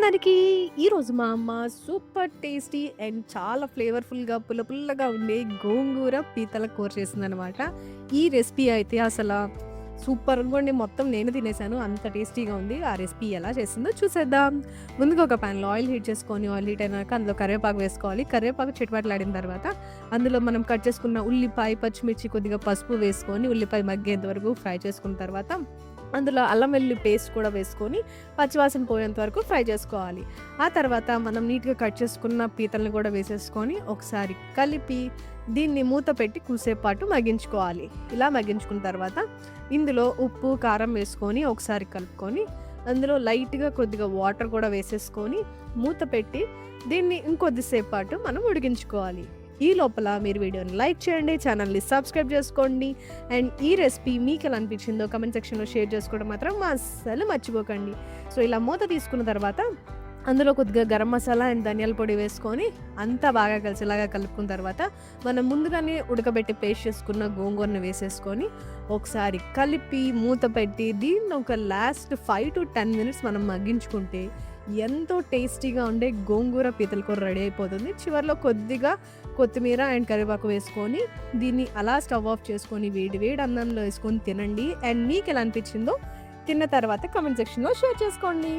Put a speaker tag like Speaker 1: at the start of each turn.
Speaker 1: అందరికీ ఈరోజు మా అమ్మ సూపర్ టేస్టీ అండ్ చాలా ఫ్లేవర్‌ఫుల్‌గా, పుల్లగా ఉండే గోంగూర పీతల కూర చేసిందనమాట. ఈ రెసిపీ అయితే సూపర్‌గా ఉండి మొత్తం నేను తినేసాను. అంత టేస్టీగా ఉంది. ఆ రెసిపీ ఎలా చేసిందో చూసేద్దాం. ముందుగా ఒక పాన్‌లో ఆయిల్ హీట్ చేసుకొని, ఆయిల్ హీట్ అయినాక అందులో కరివేపాకు వేసుకోవాలి. కరివేపాకు చిటపటలాడిన తర్వాత అందులో మనం కట్ చేసుకున్న ఉల్లిపాయ, పచ్చిమిర్చి, కొద్దిగా పసుపు వేసుకొని ఉల్లిపాయ మగ్గేంత వరకు ఫ్రై చేసుకున్న తర్వాత అందులో అల్లం వెల్లుల్లి పేస్ట్ కూడా వేసుకొని పచ్చివాసన పోయేంత వరకు ఫ్రై చేసుకోవాలి. ఆ తర్వాత మనం నీట్‌గా కట్ చేసుకున్న పీతల్ని కూడా వేసేసుకొని ఒకసారి కలిపి దీన్ని మూత పెట్టి కూసేపు పాటు మగ్గించుకోవాలి. ఇలా మగ్గించుకున్న తర్వాత ఇందులో ఉప్పు, కారం వేసుకొని ఒకసారి కలుపుకొని అందులో లైట్‌గా కొద్దిగా వాటర్ కూడా వేసేసుకొని మూత పెట్టి దీన్ని ఇంకొద్దిసేపు పాటు మనం ఉడికించుకోవాలి. ఈ లోపల మీరు వీడియోని లైక్ చేయండి, ఛానల్‌ని సబ్స్క్రైబ్ చేసుకోండి. అండ్ ఈ రెసిపీ మీకెలా అనిపించిందో కామెంట్ సెక్షన్‌లో షేర్ చేసుకోవడం మాత్రం అస్సలు మర్చిపోకండి. సో, ఇలా మూత తీసుకున్న తర్వాత అందులో కొద్దిగా గరం మసాలా అండ్ ధనియాల పొడి వేసుకొని అంతా బాగా కలిసేలాగా కలుపుకున్న తర్వాత మనం ముందుగానే ఉడకబెట్టి పేస్ట్ చేసుకున్న గోంగూరను వేసేసుకొని ఒకసారి కలిపి మూత పెట్టి దీన్ని ఒక లాస్ట్ 5-10 మినిట్స్ మనం మగ్గించుకుంటే ఎంతో టేస్టీగా ఉండే గోంగూర పీతల కూర రెడీ అయిపోతుంది. చివరిలో కొద్దిగా కొత్తిమీర అండ్ కరివేపాకు వేసుకొని దీన్ని అలా స్టవ్ ఆఫ్ చేసుకొని వేడి వేడి అన్నంలో వేసుకొని తినండి. అండ్ మీకు ఎలా అనిపించిందో తిన్న తర్వాత కామెంట్ సెక్షన్‌లో షేర్ చేసుకోండి.